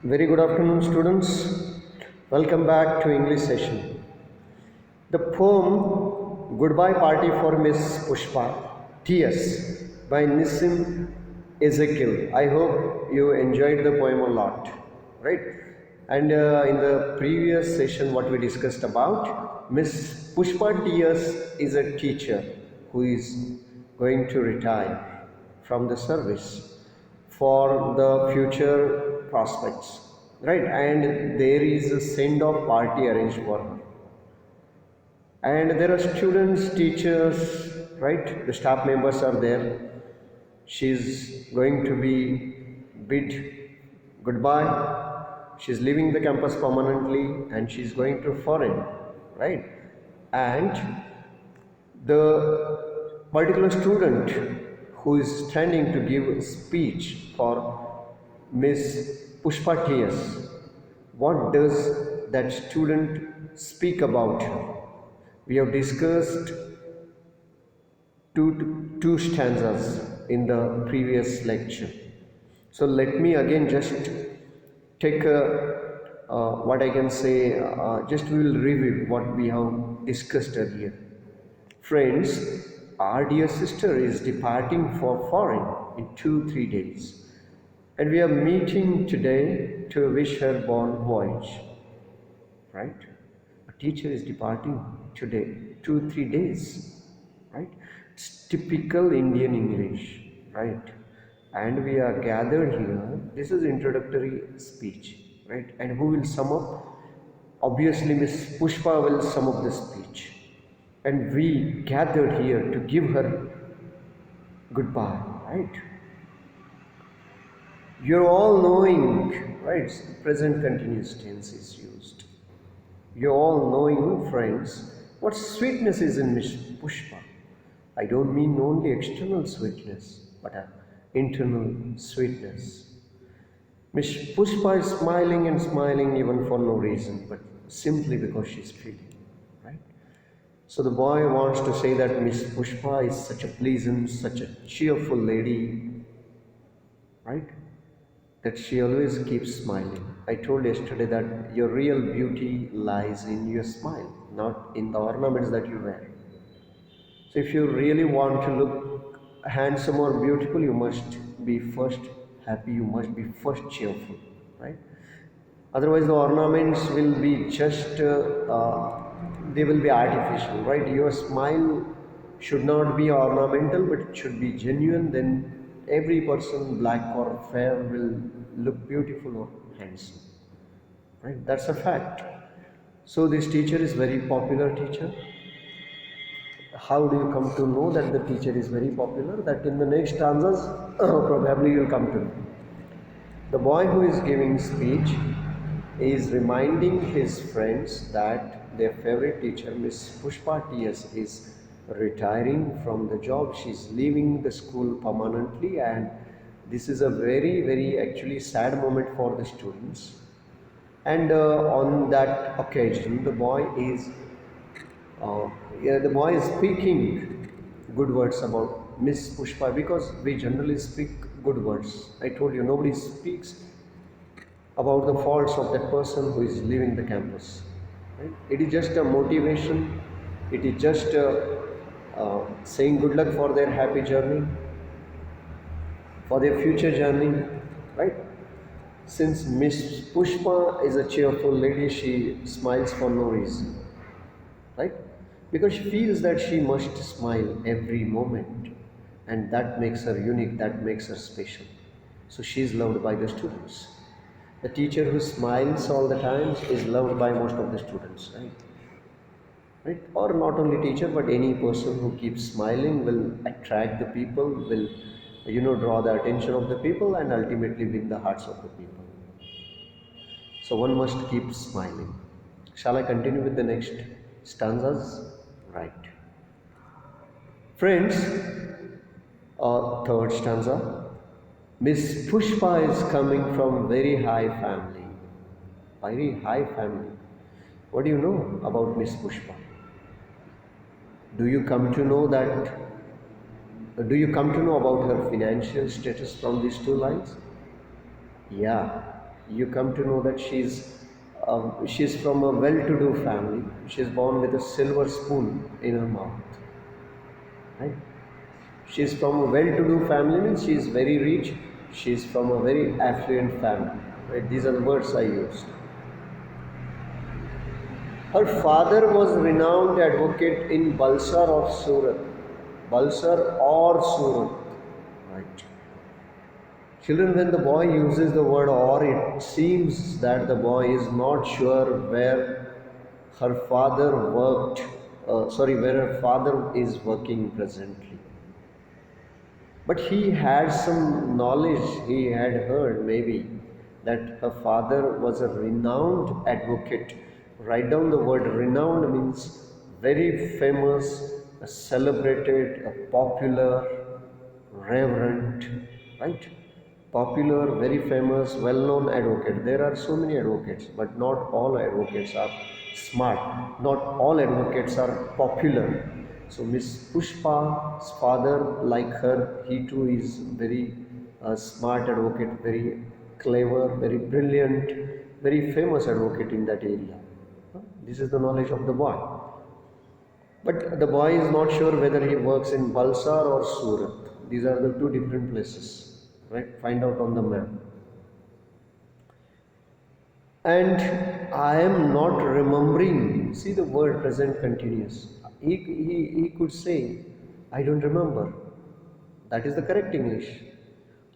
Very good afternoon, students. Welcome back to English session. The poem Goodbye Party for Miss Pushpa, T.S. by Nissim Ezekiel. I hope you enjoyed the poem a lot, right? And in the previous session, what we discussed about, Miss Pushpa T.S. is a teacher who is going to retire from the service for the future prospects, right? And there is a send-off party arranged for her, and there are students, teachers, right? The staff members are there. She's going to be bid goodbye. She's leaving the campus permanently and she's going to foreign, right? And the particular student who is standing to give a speech for Miss Pushpa TS, what does that student speak about her? We have discussed two stanzas in the previous lecture. So let me again just take what I can say, just we will review what we have discussed earlier. Friends, our dear sister is departing for foreign in 2-3 days, and we are meeting today to wish her bon voyage, right? A teacher is departing today, 2-3 days, right? It's typical Indian English, right? And we are gathered here. This is introductory speech, right? And who will sum up? Obviously, Miss Pushpa will sum up the speech. And we gathered here to give her goodbye, right? You're all knowing, right? Present continuous tense is used. You're all knowing, friends, what sweetness is in Miss Pushpa. I don't mean only external sweetness, but an internal sweetness. Miss Pushpa is smiling and smiling even for no reason, but simply because she's feeling, right? So the boy wants to say that Miss Pushpa is such a pleasant, such a cheerful lady, right? That she always keeps smiling. I told yesterday that your real beauty lies in your smile, not in the ornaments that you wear. So if you really want to look handsome or beautiful, you must be first happy, you must be first cheerful, right? Otherwise the ornaments will be just they will be artificial, right? Your smile should not be ornamental, but it should be genuine. Then every person, black or fair, will look beautiful or handsome, right? That's a fact. So this teacher is very popular teacher. How do you come to know that the teacher is very popular? That in the next stanzas probably you'll come to know. The boy who is giving speech is reminding his friends that their favorite teacher, Miss Pushpa TS, is retiring from the job. She's leaving the school permanently, and this is a very, very actually sad moment for the students. And on that occasion, the boy is speaking good words about Miss Pushpa, because we generally speak good words. I told you, nobody speaks about the faults of that person who is leaving the campus, right? It is just a motivation. It is just saying good luck for their happy journey, for their future journey, right? Since Miss Pushpa is a cheerful lady, she smiles for no reason, right? Because she feels that she must smile every moment, and that makes her unique, that makes her special. So she is loved by the students. The teacher who smiles all the time is loved by most of the students, right? Right? Or not only teacher, but any person who keeps smiling will attract the people, will draw the attention of the people, and ultimately win the hearts of the people. So one must keep smiling. Shall I continue with the next stanzas? Right. Friends, third stanza. Miss Pushpa is coming from very high family. Very high family. What do you know about Miss Pushpa? Do you come to know about her financial status from these two lines? Yeah. You come to know that she's from a well-to-do family. She's born with a silver spoon in her mouth, right? She's from a well-to-do family means she is very rich. She's from a very affluent family, right? These are the words I used. Her father was renowned advocate in Balsar of Surat. Balsar or Surat, right? Children, when the boy uses the word or, it seems that the boy is not sure where her father where her father is working presently. But he had some knowledge, he had heard maybe that her father was a renowned advocate. Write down the word renowned means very famous, a celebrated, a popular, reverent, right? Popular, very famous, well-known advocate. There are so many advocates, but not all advocates are smart. Not all advocates are popular. So Miss Pushpa's father, like her, he too is very smart advocate, very clever, very brilliant, very famous advocate in that area. This is the knowledge of the boy. But the boy is not sure whether he works in Balsar or Surat. These are the two different places, right? Find out on the map. And I am not remembering. See the word present continuous. He could say, I don't remember. That is the correct English.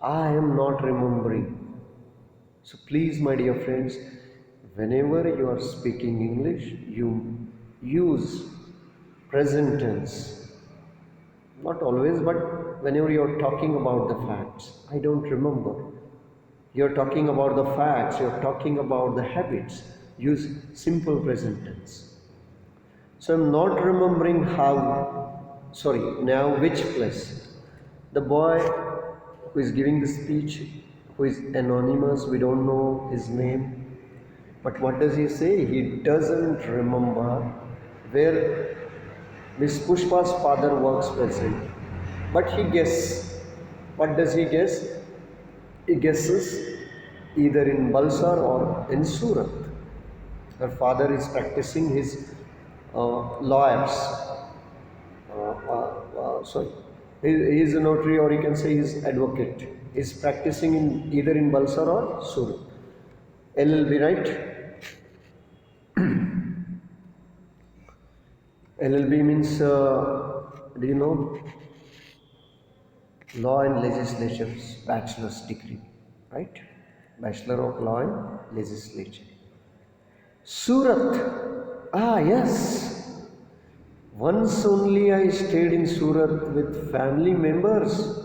I am not remembering. So please, my dear friends, whenever you are speaking English, you use present tense. Not always, but whenever you are talking about the facts, I don't remember. You're talking about the facts, you're talking about the habits. Use simple present tense. So I'm not remembering now which place. The boy who is giving the speech, who is anonymous, we don't know his name. But what does he say? He doesn't remember where Miss Pushpa's father works present. But he guesses. What does he guess? He guesses either in Balsar or in Surat. Her father is practicing his lawyers. Sorry, he is a notary, or you can say he is advocate. He is practicing either in Balsar or Surat. LLB, right? LLB means, do you know? Law and Legislature's bachelor's degree, right? Bachelor of Law and Legislature. Surat. Ah, yes. Once only I stayed in Surat with family members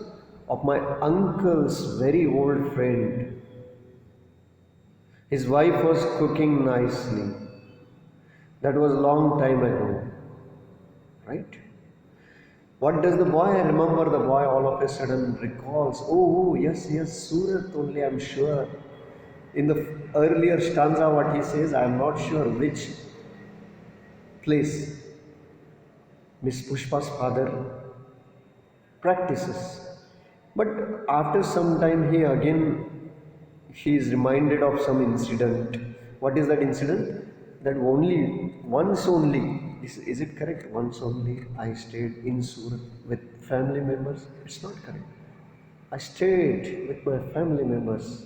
of my uncle's very old friend. His wife was cooking nicely. That was a long time ago, right? What does the boy remember? The boy all of a sudden recalls, oh, yes, Surat only, I'm sure. In the earlier stanza, what he says, I am not sure which place Miss Pushpa's father practices. But after some time, he is reminded of some incident. What is that incident? That once only, is it correct? Once only I stayed in Surat with family members. It's not correct. I stayed with my family members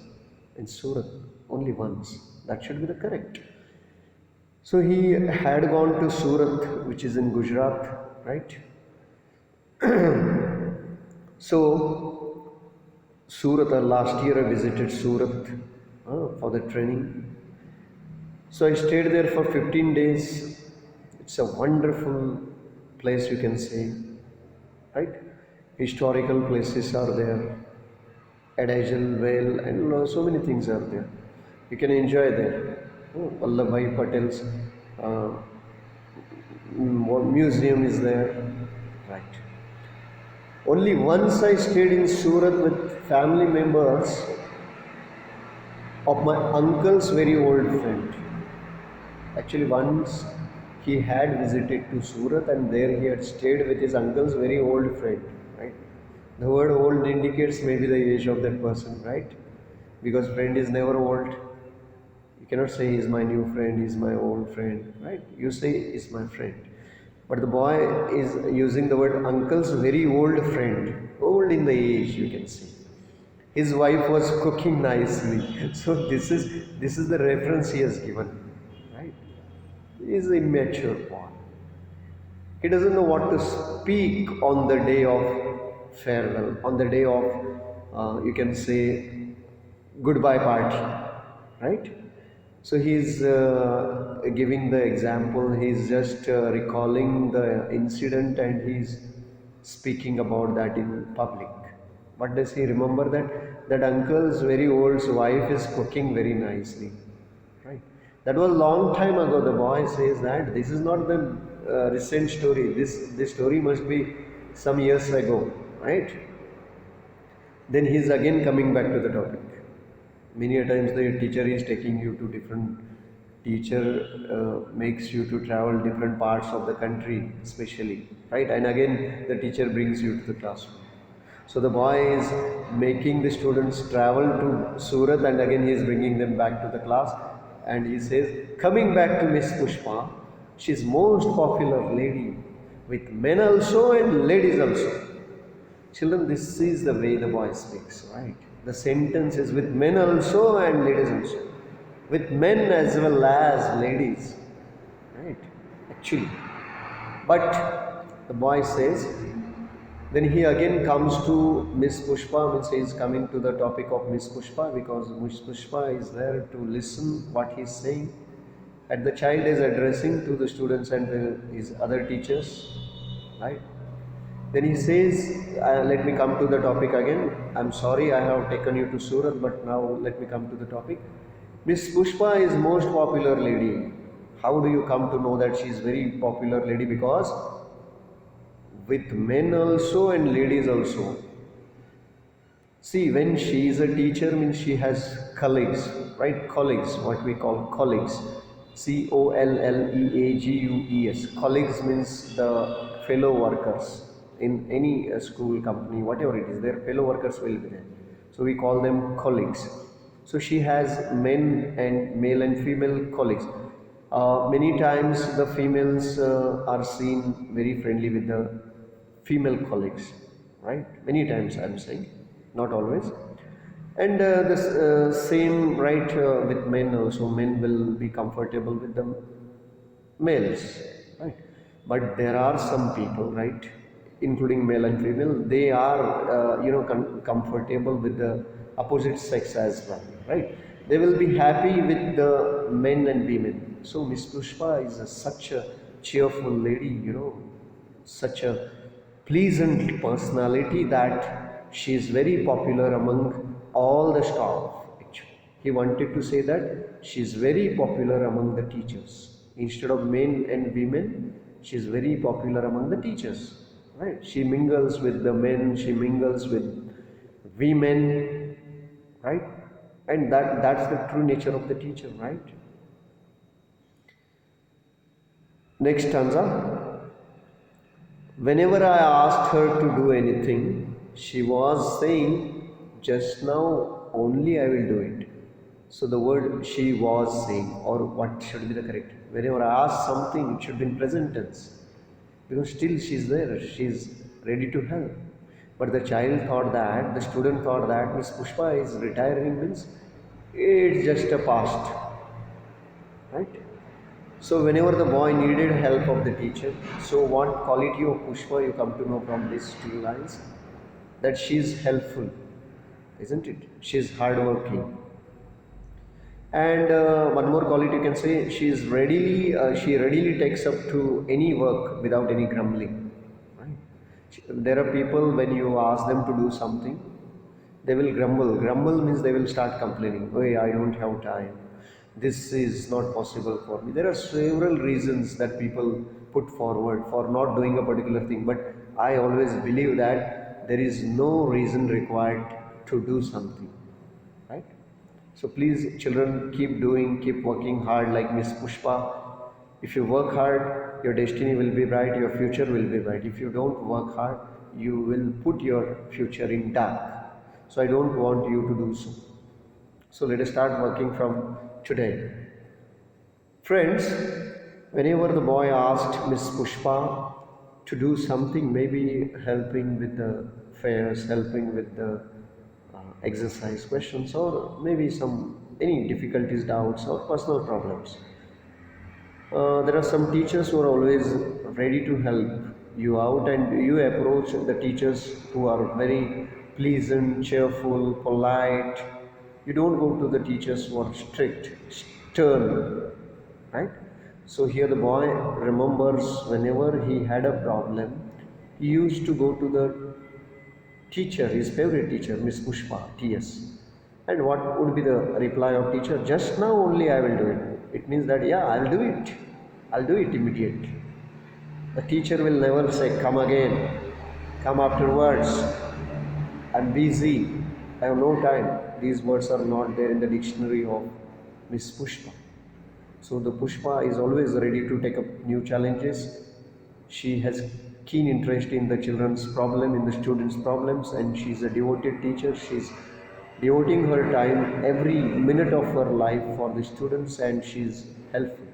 in Surat only once. That should be the correct. So he had gone to Surat, which is in Gujarat, right? So Surat, last year I visited Surat for the training. So I stayed there for 15 days. It's a wonderful place, you can say, right? Historical places are there, Adagel Well, and so many things are there. You can enjoy there. Vallabhbhai Patel's museum is there, right? Only once I stayed in Surat with family members of my uncle's very old friend. Actually, once he had visited to Surat, and there he had stayed with his uncle's very old friend, right? The word old indicates maybe the age of that person, right? Because friend is never old. You cannot say he's my new friend, he's my old friend, right? You say is my friend. But the boy is using the word uncle's very old friend, old in the age, you can see. His wife was cooking nicely. So this is the reference he has given, right? He is an immature boy. He doesn't know what to speak on the day of farewell, on the day of, you can say, goodbye party, right? So he's giving the example, he's just recalling the incident and he's speaking about that in public. What does he remember? That uncle's very old wife is cooking very nicely, right? That was long time ago. The boy says that this is not the recent story. This story must be some years ago, right? Then he is again coming back to the topic. Many a times the teacher is taking you to different, teacher makes you to travel different parts of the country, especially, right? And again the teacher brings you to the classroom. So the boy is making the students travel to Surat and again he is bringing them back to the class, and he says, coming back to Miss Pushpa, she is most popular lady with men also and ladies also. Children, this is the way the boy speaks, right? The sentence is with men also and ladies also. With men as well as ladies, right? Actually. But the boy says, then he again comes to Miss Pushpa, means he is coming to the topic of Miss Pushpa because Miss Pushpa is there to listen what he is saying. And the child is addressing to the students and his other teachers, right? Then he says, let me come to the topic again. I'm sorry I have taken you to Surat, but now let me come to the topic. Miss Pushpa is most popular lady. How do you come to know that she is very popular lady? Because with men also and ladies also. See, when she is a teacher, means she has colleagues, right? Colleagues, what we call colleagues. Colleagues. Colleagues means the fellow workers in any school, company, whatever it is, their fellow workers will be there. So we call them colleagues. So she has men and male and female colleagues. Many times the females are seen very friendly with the female colleagues, right? Many times I'm saying, not always. And the same, right, with men also. Men will be comfortable with the males, right? But there are some people, right, including male and female, they are, comfortable with the opposite sex as well, right? They will be happy with the men and women. So Miss Pushpa is such a cheerful lady, such a pleasant personality that she is very popular among all the staff. Actually, he wanted to say that she is very popular among the teachers. Instead of men and women, she is very popular among the teachers. Right? She mingles with the men, she mingles with women, right? And that's the true nature of the teacher, right? Next stanza. Whenever I asked her to do anything, she was saying, just now only I will do it. So the word she was saying, or what should be the correct? Whenever I ask something, it should be in present tense. Because still she is there, she is ready to help. But the child thought that, the student thought that Miss Pushpa is retiring, means it's just a past. Right? So whenever the boy needed help of the teacher, so what quality of Pushpa you come to know from these two lines? That she is helpful, isn't it? She is hardworking. And one more quality you can say, she readily takes up to any work without any grumbling. Right? There are people, when you ask them to do something, they will grumble. Grumble means they will start complaining. Oh, I don't have time. This is not possible for me. There are several reasons that people put forward for not doing a particular thing. But I always believe that there is no reason required to do something. Right? So please, children, keep doing, keep working hard like Miss Pushpa. If you work hard, your destiny will be bright, your future will be bright. If you don't work hard, you will put your future in dark. So I don't want you to do so. So let us start working from today. Friends, whenever the boy asked Miss Pushpa to do something, maybe helping with the fairs, helping with the exercise questions, or maybe some any difficulties, doubts, or personal problems, there are some teachers who are always ready to help you out, and you approach the teachers who are very pleasant, cheerful, polite. You don't go to the teachers who are strict, stern, right? So here the boy remembers whenever he had a problem, he used to go to the teacher, his favorite teacher, Miss Pushpa, TS. And what would be the reply of teacher? Just now only I will do it. It means that, yeah, I'll do it. I'll do it immediately. The teacher will never say, come again, come afterwards, I'm busy, I have no time. These words are not there in the dictionary of Miss Pushpa. So the Pushpa is always ready to take up new challenges. She has keen interest in the children's problem, in the students' problems, and she's a devoted teacher. She's devoting her time, every minute of her life for the students, and she's helpful.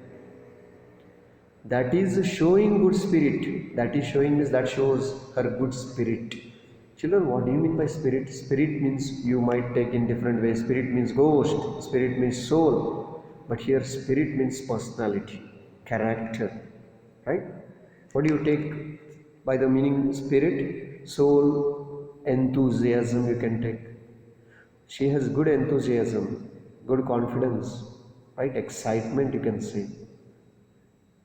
That is showing good spirit. That is showing means that shows her good spirit. Children, what do you mean by spirit? Spirit means you might take in different ways. Spirit means ghost, spirit means soul. But here spirit means personality, character. Right? What do you take by the meaning spirit? Soul, enthusiasm you can take. She has good enthusiasm, good confidence, right? Excitement you can say.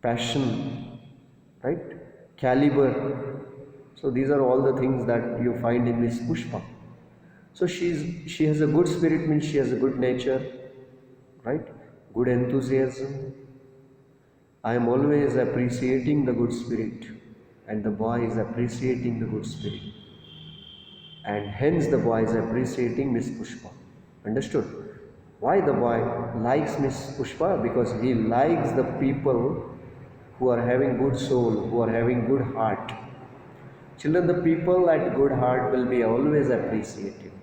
Passion, right? Caliber. So these are all the things that you find in Miss Pushpa. So she has a good spirit, means she has a good nature, right? Good enthusiasm. I am always appreciating the good spirit, and the boy is appreciating the good spirit, and hence the boy is appreciating Miss Pushpa. Understood? Why the boy likes Miss Pushpa? Because he likes the people who are having good soul, who are having good heart. Children, the people at good heart will be always appreciated.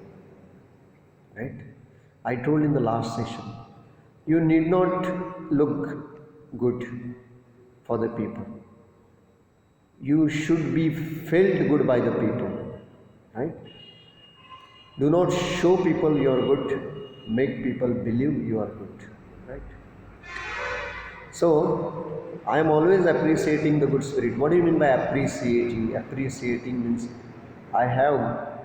Right? I told in the last session, you need not look good for the people. You should be felt good by the people. Right? Do not show people you are good, make people believe you are good. Right? So, I am always appreciating the good spirit. What do you mean by appreciating? Appreciating means I have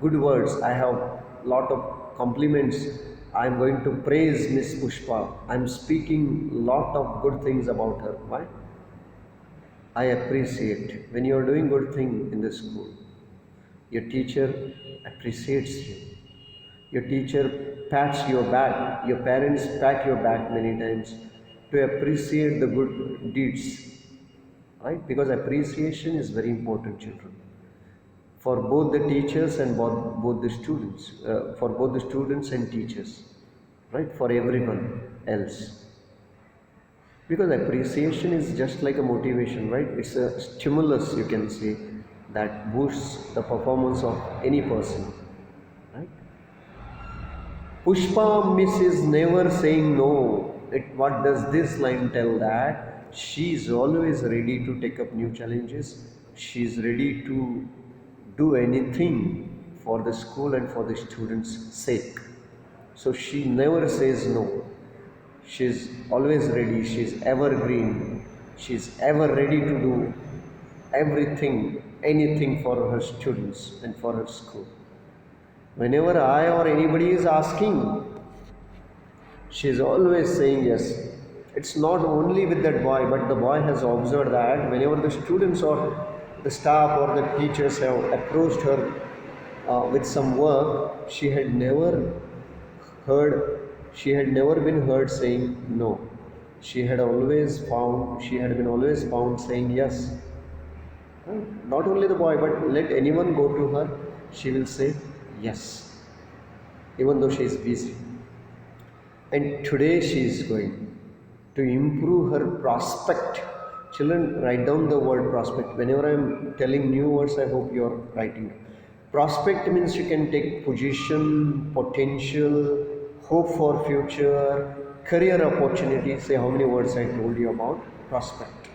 good words, I have lot of compliments. I am going to praise Miss Pushpa. I am speaking lot of good things about her. Why? I appreciate. When you are doing good thing in the school, your teacher appreciates you. Your teacher pats your back. Your parents pat your back many times to appreciate the good deeds, right? Because appreciation is very important, children, for both the teachers and both the students, for both the students and teachers, right? For everyone else. Because appreciation is just like a motivation, right? It's a stimulus, you can say, that boosts the performance of any person, right? Pushpa misses never saying no. What does this line tell? That she is always ready to take up new challenges. She is ready to do anything for the school and for the students' sake. So she never says no. She is always ready. She is evergreen. She is ever ready to do everything, anything for her students and for her school. Whenever I or anybody is asking, she is always saying yes. It's not only with that boy, but the boy has observed that whenever the students or the staff or the teachers have approached her with some work, she had never been heard saying no. She had been always found saying yes. Not only the boy, but let anyone go to her, she will say yes, even though she is busy. And today she is going to improve her prospect. Children, write down the word prospect. Whenever I am telling new words, I hope you are writing. Prospect means you can take position, potential, hope for future, career opportunities. Say how many words I told you about prospect.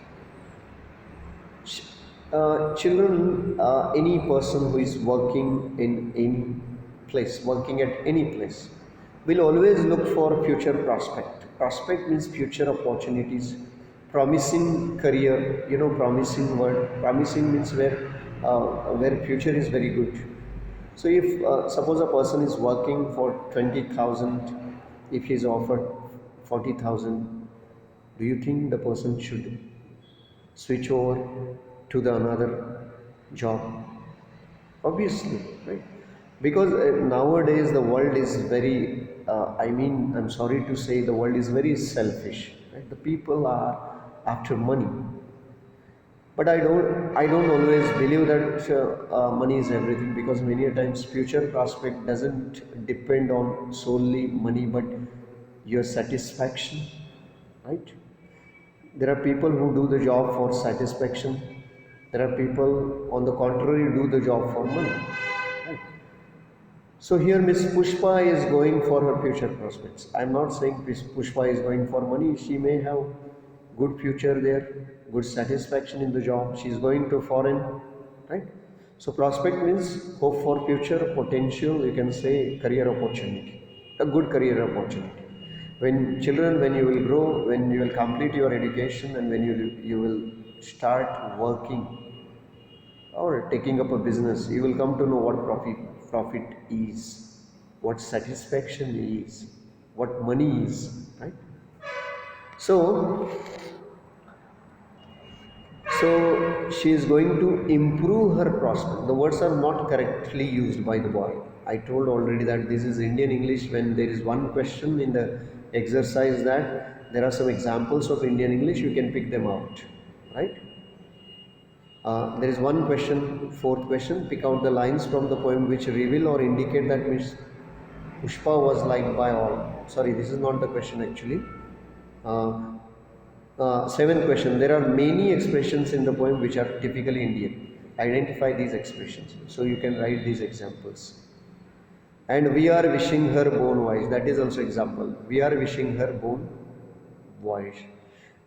Children, any person who is working in any place, working at any place, will always look for future prospect. Prospect means future opportunities, promising career. You know, promising word. Promising means where future is very good. So if suppose a person is working for 20,000, if he is offered 40,000, do you think the person should switch over to the another job? Obviously, right? Because nowadays the world is very, I'm sorry to say, the world is very selfish. Right? The people are after money. But I don't always believe that money is everything, because many a times future prospect doesn't depend on solely money, but your satisfaction, right? There are people who do the job for satisfaction. There are people, on the contrary, do the job for money. Right? So here Miss Pushpa is going for her future prospects. I'm not saying Miss Pushpa is going for money. She may have good future there, good satisfaction in the job. She is going to foreign, right? So prospect means hope for future, potential, you can say career opportunity, a good career opportunity. When children, when you will grow, when you will complete your education, and when you will start working or taking up a business, you will come to know what profit is, what satisfaction is, what money is, right? So so she is going to improve her prospect. The words are not correctly used by the boy. I told already that this is Indian English. When there is one question in the exercise, that there are some examples of Indian English, you can pick them out, right? There is one question, fourth question. Pick out the lines from the poem which reveal or indicate that Miss Pushpa was liked by all. Sorry, this is not the question actually. Uh, Seventh question. There are many expressions in the poem which are typically Indian. Identify these expressions. So you can write these examples. And we are wishing her born wise. That is also example. We are wishing her born wise.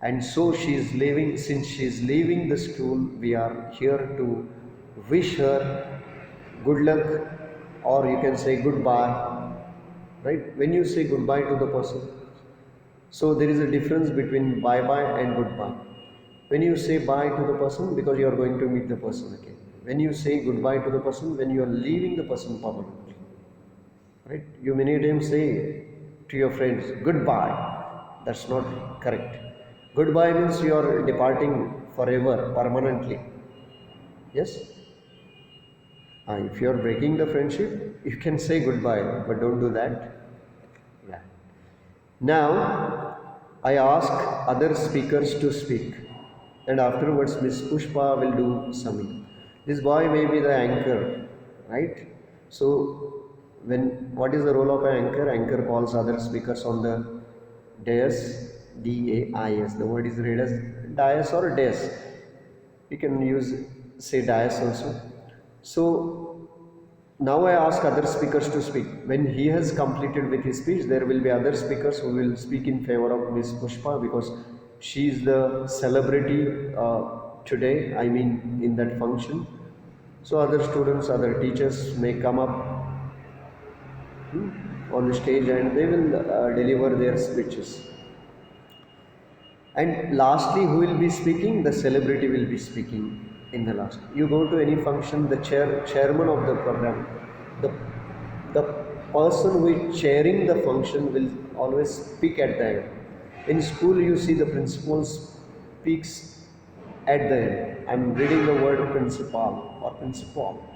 And so she is leaving. Since she is leaving the school, we are here to wish her good luck, or you can say goodbye. Right? When you say goodbye to the person, so there is a difference between bye bye and goodbye. When you say bye to the person, because you are going to meet the person again. When you say goodbye to the person, when you are leaving the person permanently, right? You many times say to your friends goodbye. That's not correct. Goodbye means you are departing forever, permanently. Yes. If you are breaking the friendship, you can say goodbye, but don't do that. Yeah. Now, I ask other speakers to speak, and afterwards Miss Pushpa will do summing. This boy may be the anchor, right? So, what is the role of an anchor? Anchor calls other speakers on the dais, D-A-I-S. The word is read as dais or dais. You can use, say, dais also. So now I ask other speakers to speak. When he has completed with his speech, there will be other speakers who will speak in favor of Miss Pushpa, because she is the celebrity today, I mean in that function. So other students, other teachers may come up on the stage, and they will deliver their speeches. And lastly, who will be speaking? The celebrity will be speaking in the last. You go to any function, the chairman of the program, the the person who is chairing the function will always speak at the end. In school, you see the principal speaks at the end. I'm reading the word principal or principal.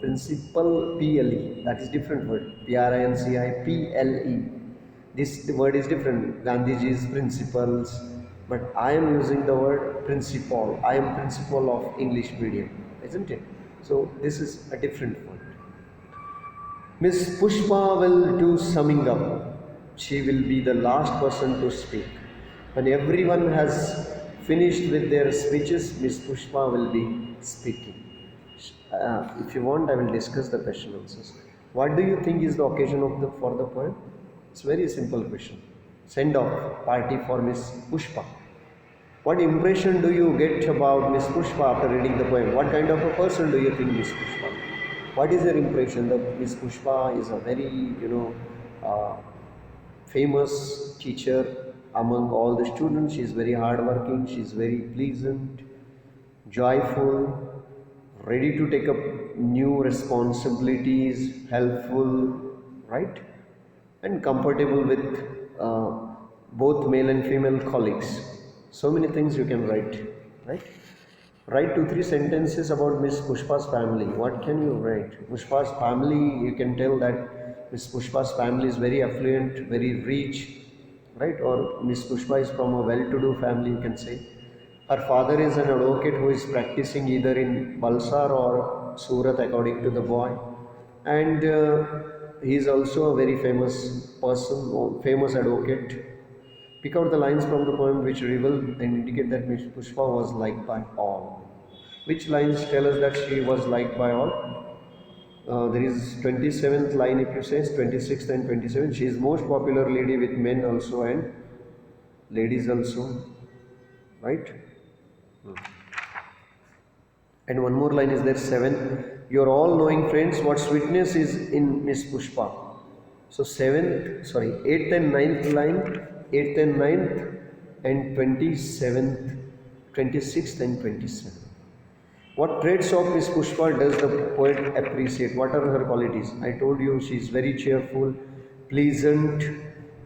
Principal, PLE, that is different word. PRINCIPLE. This word is different. Gandhiji's principles, but I am using the word principal. I am principal of English medium, isn't it? So this is a different word. Miss Pushpa will do summing up. She will be the last person to speak. When everyone has finished with their speeches, Miss Pushpa will be speaking. If you want, I will discuss the question answers. What do you think is the occasion of for the poem? It's a very simple question. Send off party for Miss Pushpa. What impression do you get about Miss Pushpa after reading the poem? What kind of a person do you think Miss Pushpa? What is your impression? That Miss Pushpa is a very, uh, famous teacher among all the students. She is very hardworking. She is very pleasant, joyful, ready to take up new responsibilities, helpful, right? And comfortable with both male and female colleagues. So many things you can write, right? Write 2 3 sentences about Miss Pushpa's family. What can you write? Pushpa's family, you can tell that Miss Pushpa's family is very affluent, very rich, right? Or Miss Pushpa is from a well-to-do family, you can say. Her father is an advocate who is practicing either in Balsar or Surat, according to the boy, and he is also a very famous person, or famous advocate. Pick out the lines from the poem which reveal and indicate that Miss Pushpa was liked by all. Which lines tell us that she was liked by all? There is 27th line, if you say 26th and 27th. She is most popular lady with men also and ladies also, right? And one more line is there, 7th. Your all knowing friends, what sweetness is in Miss Pushpa. So 8th and 9th line, 8th and 9th, and 27th, 26th and 27th. What traits of Miss Pushpa does the poet appreciate? What are her qualities? I told you she is very cheerful, pleasant,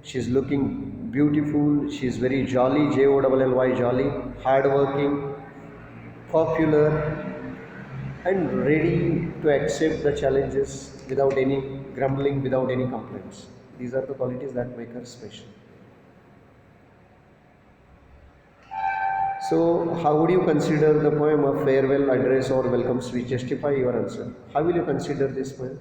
she is looking beautiful, she is very jolly, Jolly, jolly, hardworking, popular, and ready to accept the challenges without any grumbling, without any complaints. These are the qualities that make her special. So, how would you consider the poem a farewell address or welcome speech? Justify your answer. How will you consider this poem?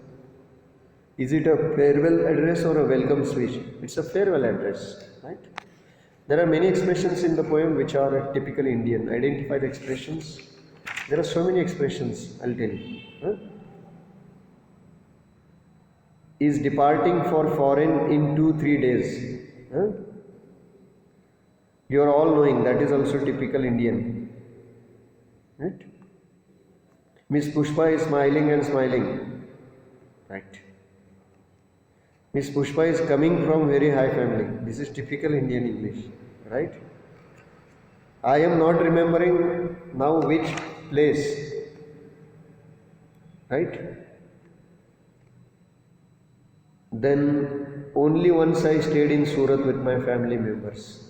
Is it a farewell address or a welcome speech? It's a farewell address, right? There are many expressions in the poem which are typically Indian. Identify the expressions. There are so many expressions, I'll tell you. Huh? Is departing for foreign in 2 3 days. Huh? You are all knowing, that is also typical Indian. Right? Miss Pushpa is smiling and smiling. Right. Miss Pushpa is coming from very high family. This is typical Indian English. Right? I am not remembering now which place. Right? Then only once I stayed in Surat with my family members.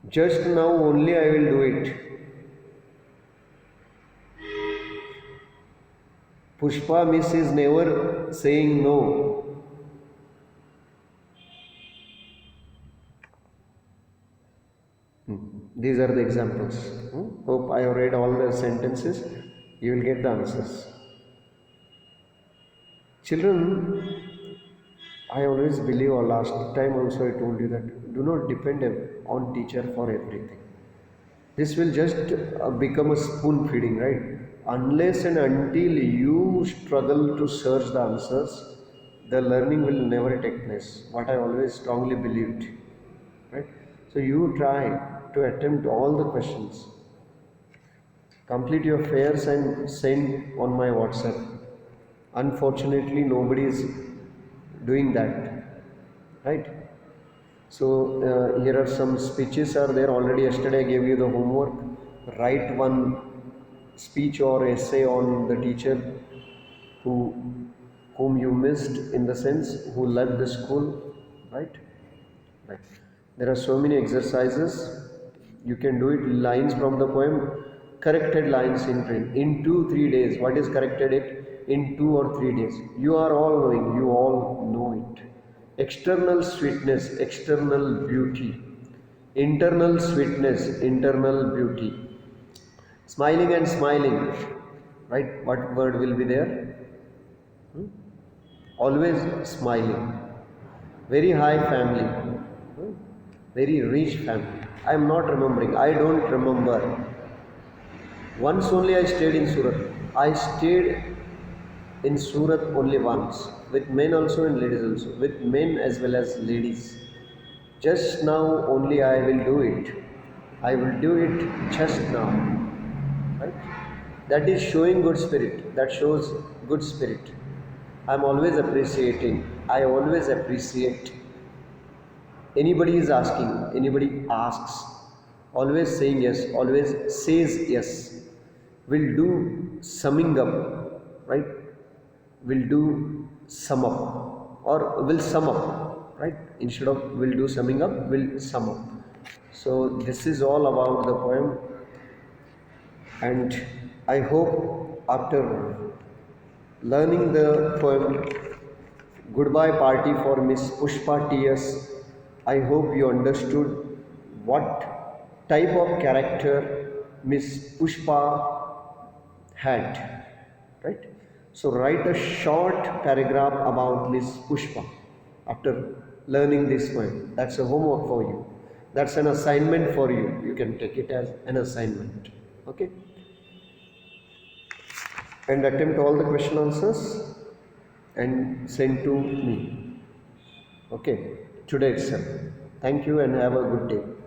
Just now only I will do it. Pushpa Miss is never saying no. These are the examples. Hope I have read all the sentences. You will get the answers. Children, I always believe, or last time also I told you that do not depend on teacher for everything. This will just become a spoon feeding, right? Unless and until you struggle to search the answers, the learning will never take place. What I always strongly believed, right? So you try to attempt all the questions. Complete your fairs and send on my WhatsApp. Unfortunately, nobody is doing that, right? So here are some speeches are there already. Yesterday I gave you the homework. Write one speech or essay on the teacher whom you missed, in the sense who left the school, right? Right. There are so many exercises. You can do it. Lines from the poem, corrected lines in print in 2 3 days. What is corrected it? In 2 or 3 days. You are all knowing, you all know it. External sweetness, external beauty. Internal sweetness, internal beauty. Smiling and smiling, right? What word will be there? Always smiling. Very high family. Very rich family. I am not remembering. I don't remember. Once only I stayed in Surat. I stayed in Surat only once, with men also and ladies also, with men as well as ladies. Just now only I will do it. I will do it just now. Right? That is showing good spirit. That shows good spirit. I'm always appreciating. I always appreciate. Anybody is asking, anybody asks, always saying yes, always says yes. Will do summing up, right? Will do sum up or will sum up, right? Instead of will do summing up, will sum up. So this is all about the poem, and I hope after learning the poem Goodbye Party for Miss Pushpa T.S., I hope you understood what type of character Miss Pushpa had, right? So write a short paragraph about Miss Pushpa after learning this poem. That's a homework for you. That's an assignment for you. You can take it as an assignment. Okay? And attempt all the question answers and send to me. Okay, today itself. Thank you and have a good day.